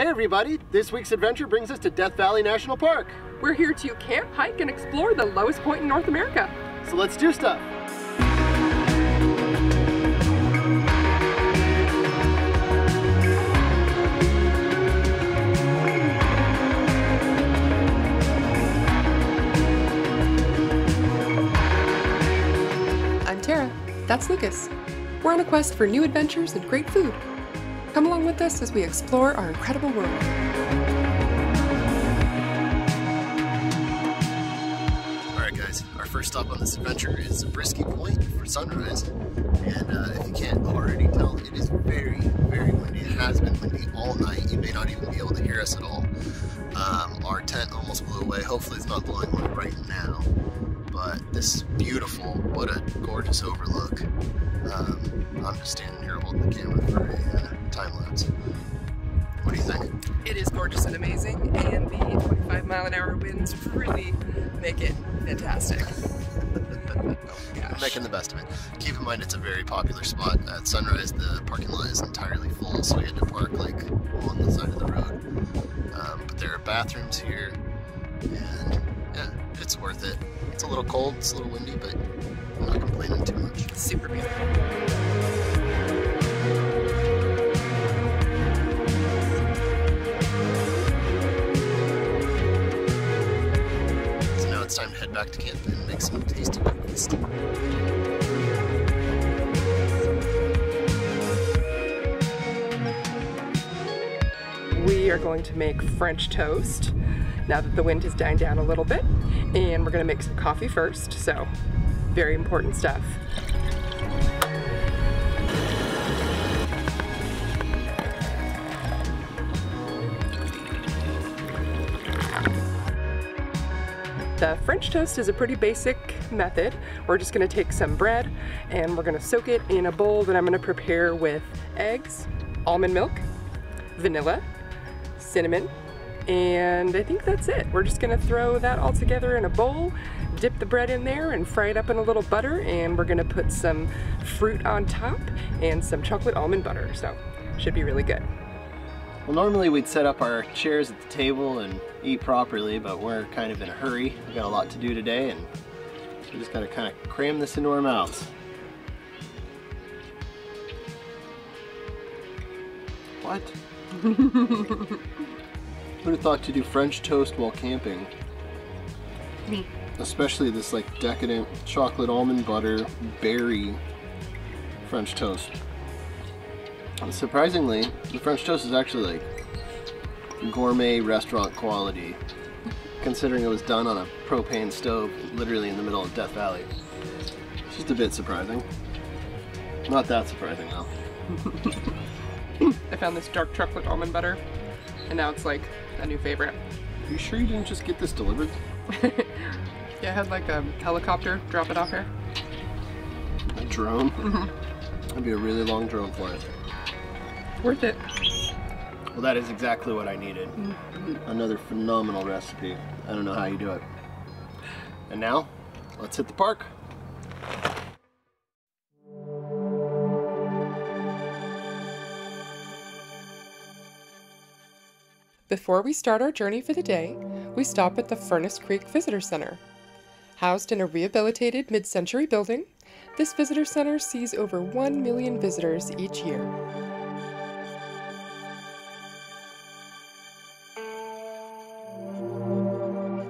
Hey everybody, this week's adventure brings us to Death Valley National Park. We're here to camp, hike, and explore the lowest point in North America. So let's do stuff. I'm Tara, that's Lucas. We're on a quest for new adventures and great food. Come along with us as we explore our incredible world. Alright guys, our first stop on this adventure is Zabriskie Point for sunrise. And if you can't already tell, it is very, very windy. It has been windy all night. You may not even be able to hear us at all. Our tent almost blew away. Hopefully it's not blowing away right now. But this is beautiful. What a gorgeous overlook. I'm just standing here holding the camera for a time lapse. What do you think? It is gorgeous and amazing, and the 25-mile-an-hour winds really make it fantastic. Oh gosh. Making the best of it. Keep in mind it's a very popular spot. At sunrise the parking lot is entirely full, so we had to park like on the side of the road. But there are bathrooms here, and yeah, it's worth it. It's a little cold, it's a little windy, but I'm not complaining too much. Super beautiful. So now it's time to head back to camp and make some tasty breakfast. We are going to make French toast now that the wind has died down a little bit, and we're going to make some coffee first, so very important stuff. The French toast is a pretty basic method. We're just going to take some bread and we're going to soak it in a bowl that I'm going to prepare with eggs, almond milk, vanilla, cinnamon, and I think that's it. We're just gonna throw that all together in a bowl, dip the bread in there and fry it up in a little butter, and we're gonna put some fruit on top and some chocolate almond butter, so should be really good. Well, normally we'd set up our chairs at the table and eat properly, but we're kind of in a hurry. We've got a lot to do today, and we just gotta kind of cram this into our mouths. What? Who'd have thought to do French toast while camping? Me. Especially this like decadent chocolate almond butter berry French toast. And surprisingly, the French toast is actually like gourmet restaurant quality, considering it was done on a propane stove literally in the middle of Death Valley. It's just a bit surprising. Not that surprising though. I found this dark chocolate almond butter, and now it's like a new favorite. Are you sure you didn't just get this delivered? Yeah, I had like a helicopter drop it off here. A drone? Mm-hmm. That'd be a really long drone flight. Worth it. Well, that is exactly what I needed. Mm-hmm. Another phenomenal recipe. I don't know how you do it. And now, let's hit the park. Before we start our journey for the day, we stop at the Furnace Creek Visitor Center. Housed in a rehabilitated mid-century building, this visitor center sees over 1 million visitors each year.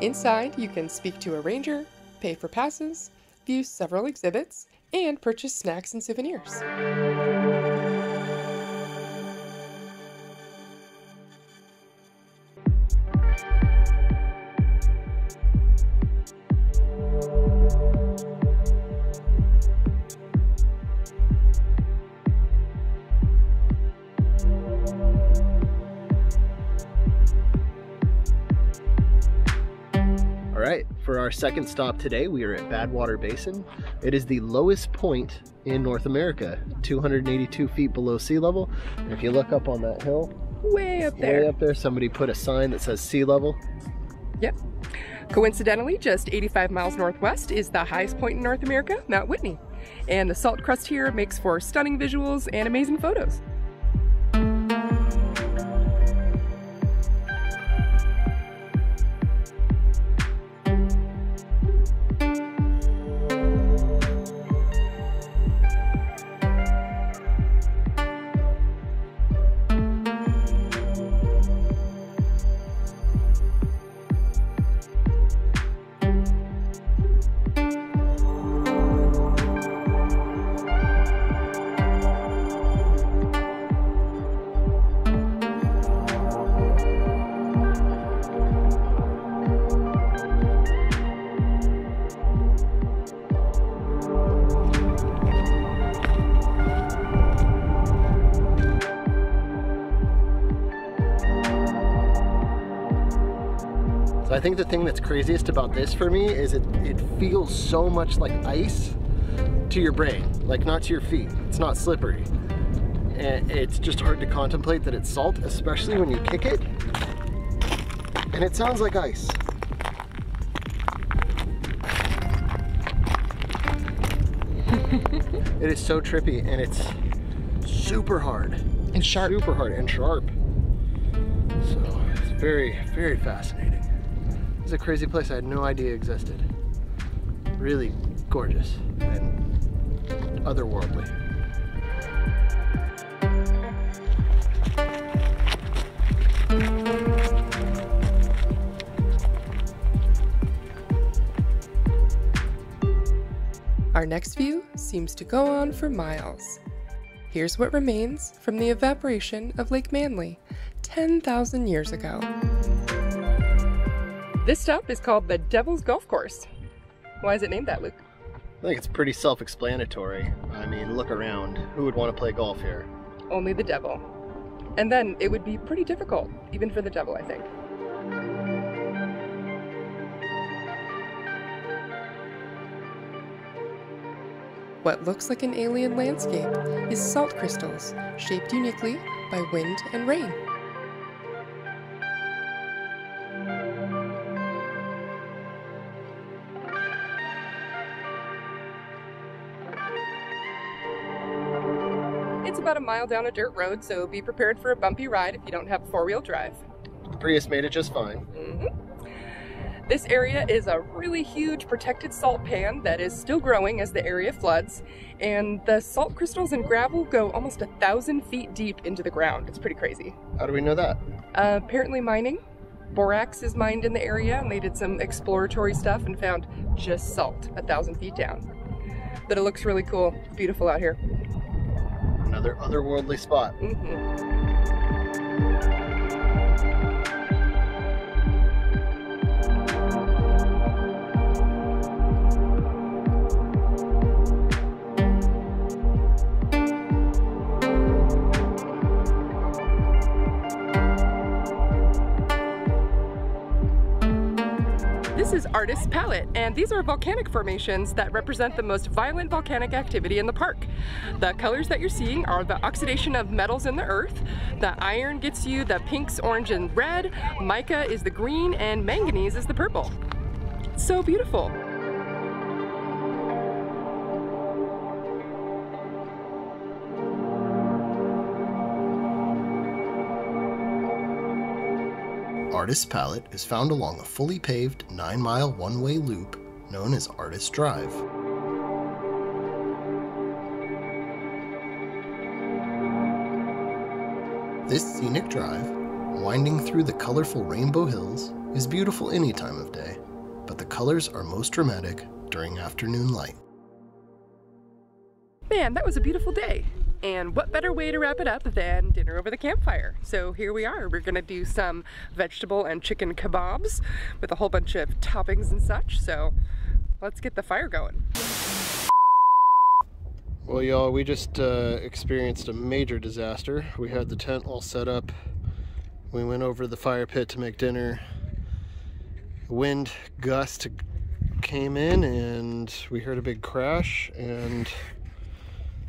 Inside, you can speak to a ranger, pay for passes, view several exhibits, and purchase snacks and souvenirs. Alright, for our second stop today, we are at Badwater Basin. It is the lowest point in North America, 282 feet below sea level. And if you look up on that hill, Way up there, somebody put a sign that says sea level. Yep. Coincidentally, just 85 miles northwest is the highest point in North America, Mount Whitney. And the salt crust here makes for stunning visuals and amazing photos. So I think the thing that's craziest about this for me is it feels so much like ice to your brain, like not to your feet. It's not slippery. And it's just hard to contemplate that it's salt, especially when you kick it. And it sounds like ice. It is so trippy, and it's super hard. And sharp. Super hard and sharp. So it's very, very fascinating. It's a crazy place I had no idea existed. Really gorgeous and otherworldly. Our next view seems to go on for miles. Here's what remains from the evaporation of Lake Manly 10,000 years ago. This stop is called the Devil's Golf Course. Why is it named that, Luke? I think it's pretty self-explanatory. I mean, look around. Who would want to play golf here? Only the devil. And then it would be pretty difficult, even for the devil, I think. What looks like an alien landscape is salt crystals, shaped uniquely by wind and rain. It's about a mile down a dirt road, so be prepared for a bumpy ride if you don't have four-wheel drive. Prius made it just fine. This area is a really huge protected salt pan that is still growing as the area floods, and the salt crystals and gravel go almost 1,000 feet deep into the ground. It's pretty crazy. How do we know that? Apparently mining. Borax is mined in the area, and they did some exploratory stuff and found just salt 1,000 feet down. But it looks really cool. It's beautiful out here. Another otherworldly spot. This is Artist's Palette, and these are volcanic formations that represent the most violent volcanic activity in the park. The colors that you're seeing are the oxidation of metals in the earth. The iron gets you the pinks, orange, and red. Mica is the green, and manganese is the purple. It's so beautiful. Artist's Palette is found along a fully paved 9-mile one-way loop known as Artist Drive. This scenic drive, winding through the colorful Rainbow Hills, is beautiful any time of day, but the colors are most dramatic during afternoon light. Man, that was a beautiful day. And what better way to wrap it up than dinner over the campfire? So here we are. We're gonna do some vegetable and chicken kebabs with a whole bunch of toppings and such. So let's get the fire going. Well, y'all, we just experienced a major disaster. We had the tent all set up. We went over to the fire pit to make dinner. Wind gust came in and we heard a big crash, and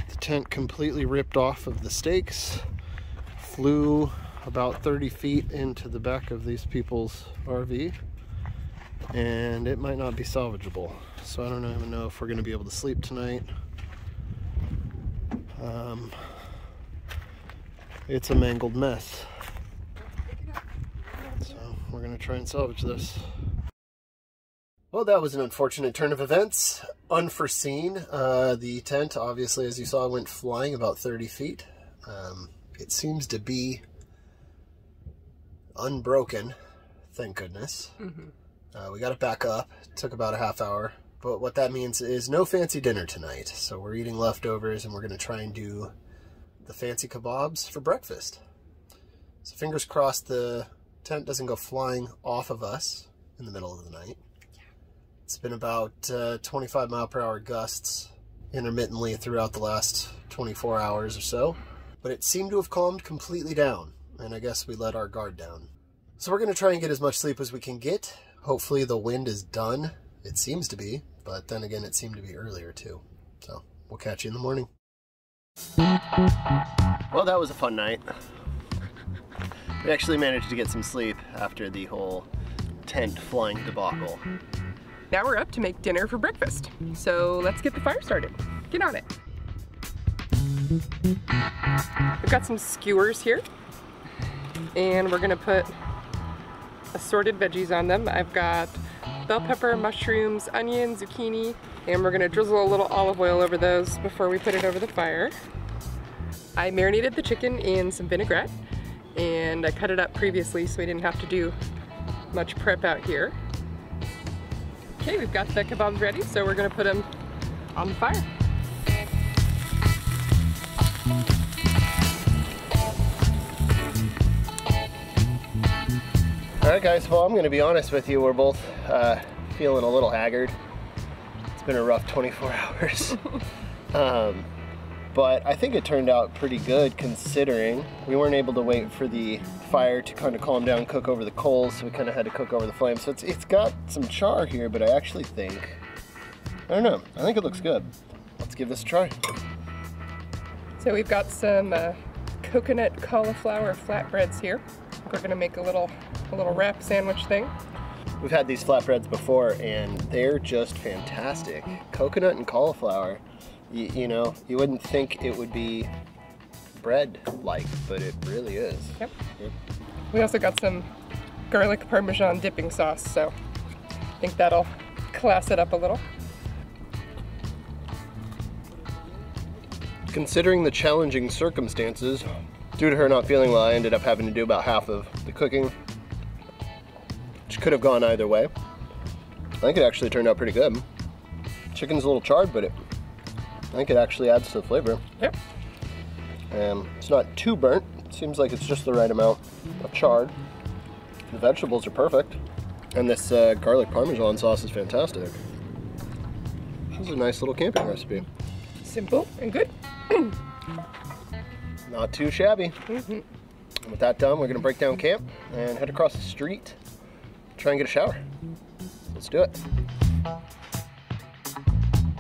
the tent completely ripped off of the stakes, flew about 30 feet into the back of these people's RV, and it might not be salvageable. So I don't even know if we're going to be able to sleep tonight. It's a mangled mess. So we're going to try and salvage this. Well, that was an unfortunate turn of events. Unforeseen. The tent, obviously, as you saw, went flying about 30 feet. It seems to be unbroken, thank goodness. We got it back up. It took about a half hour. But what that means is no fancy dinner tonight. So we're eating leftovers, and we're going to try and do the fancy kebabs for breakfast. So fingers crossed the tent doesn't go flying off of us in the middle of the night. It's been about 25-mile-per-hour gusts intermittently throughout the last 24 hours or so. But it seemed to have calmed completely down, and I guess we let our guard down. So we're going to try and get as much sleep as we can get. Hopefully the wind is done. It seems to be, but then again, it seemed to be earlier too. So we'll catch you in the morning. Well, that was a fun night. We actually managed to get some sleep after the whole tent flying debacle. Now we're up to make dinner for breakfast. So let's get the fire started. Get on it. We've got some skewers here, and we're gonna put assorted veggies on them. I've got bell pepper, mushrooms, onion, zucchini, and we're gonna drizzle a little olive oil over those before we put it over the fire. I marinated the chicken in some vinaigrette, and I cut it up previously so we didn't have to do much prep out here. Okay, we've got the kebabs ready, so we're gonna put them on the fire. Alright guys, well I'm going to be honest with you, we're both feeling a little haggard. It's been a rough 24 hours. But I think it turned out pretty good considering we weren't able to wait for the fire to kind of calm down, cook over the coals, so we kind of had to cook over the flame. So it's got some char here, but I actually think, I don't know, I think it looks good. Let's give this a try. So we've got some coconut cauliflower flatbreads here. We're going to make a little wrap sandwich thing. We've had these flatbreads before and they're just fantastic. Coconut and cauliflower, you know, you wouldn't think it would be bread-like, but it really is. Yep. We also got some garlic parmesan dipping sauce, so I think that'll class it up a little. Considering the challenging circumstances, due to her not feeling well, I ended up having to do about half of the cooking, which could have gone either way. I think it actually turned out pretty good. Chicken's a little charred, but I think it actually adds to the flavor. Yep. It's not too burnt. It seems like it's just the right amount of charred. The vegetables are perfect. And this garlic parmesan sauce is fantastic. This is a nice little camping recipe. Simple and good. Not too shabby. And with that done, we're gonna break down camp and head across the street, try and get a shower. Let's do it. All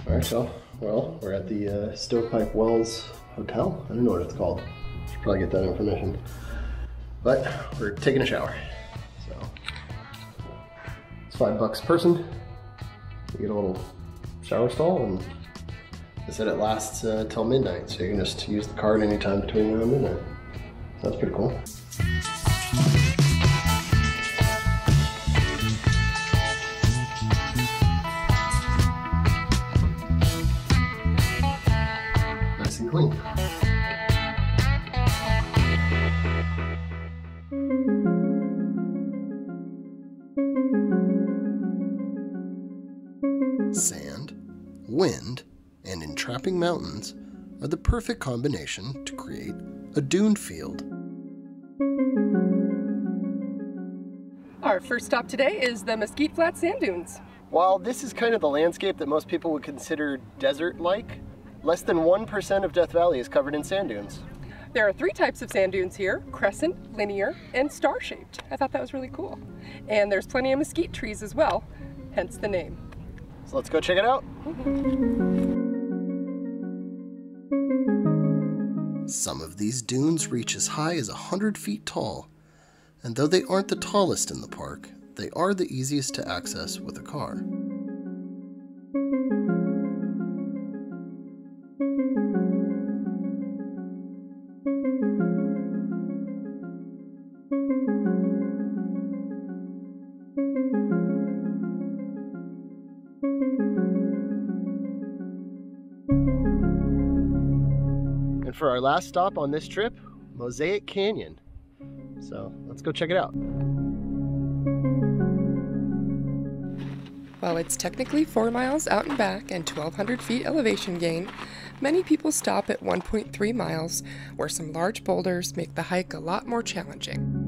right, so, well, we're at the Stovepipe Wells Hotel. I don't know what it's called. Should probably get that information. But we're taking a shower. So it's $5 a person. You get a little shower stall, and they said it lasts till midnight, so you can just use the card anytime between now and midnight. So that's pretty cool. Nice and clean. Sand, wind, and entrapping mountains are the perfect combination to create a dune field. Our first stop today is the Mesquite Flat sand dunes. While this is kind of the landscape that most people would consider desert-like, less than 1% of Death Valley is covered in sand dunes. There are 3 types of sand dunes here: crescent, linear, and star-shaped. I thought that was really cool. And there's plenty of mesquite trees as well, hence the name. So let's go check it out. Some of these dunes reach as high as 100 feet tall, and though they aren't the tallest in the park, they are the easiest to access with a car. And for our last stop on this trip, Mosaic Canyon. So let's go check it out. While it's technically 4 miles out and back and 1,200 feet elevation gain, many people stop at 1.3 miles, where some large boulders make the hike a lot more challenging.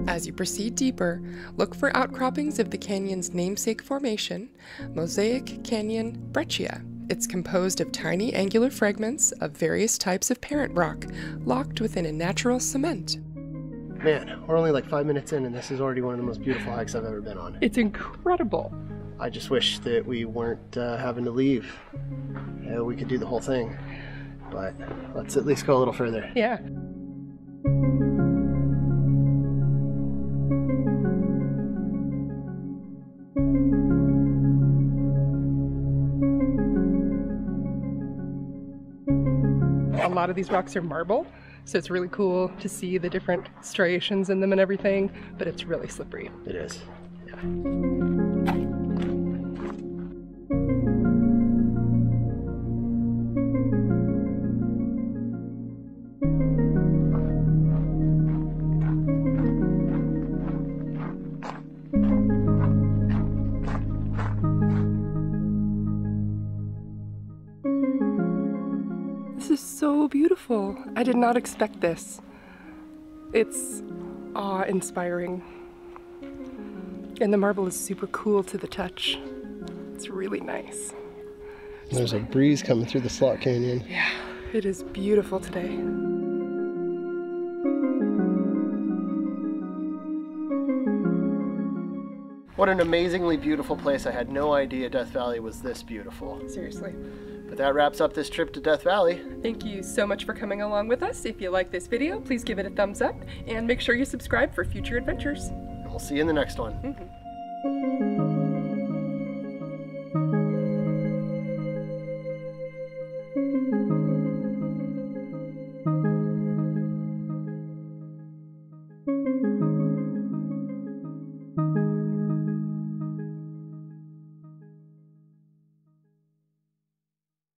As you proceed deeper, look for outcroppings of the canyon's namesake formation, Mosaic Canyon breccia. It's composed of tiny angular fragments of various types of parent rock locked within a natural cement. Man, we're only like 5 minutes in and this is already one of the most beautiful hikes I've ever been on. It's incredible. I just wish that we weren't having to leave. We could do the whole thing, but let's at least go a little further. Yeah. A lot of these rocks are marble, so it's really cool to see the different striations in them and everything, but it's really slippery. It is. Yeah. This is so beautiful. I did not expect this. It's awe-inspiring. And the marble is super cool to the touch. It's really nice. There's a breeze coming through the slot canyon. Yeah, it is beautiful today. What an amazingly beautiful place. I had no idea Death Valley was this beautiful. Seriously. But that wraps up this trip to Death Valley. Thank you so much for coming along with us. If you like this video, please give it a thumbs up and make sure you subscribe for future adventures. And we'll see you in the next one.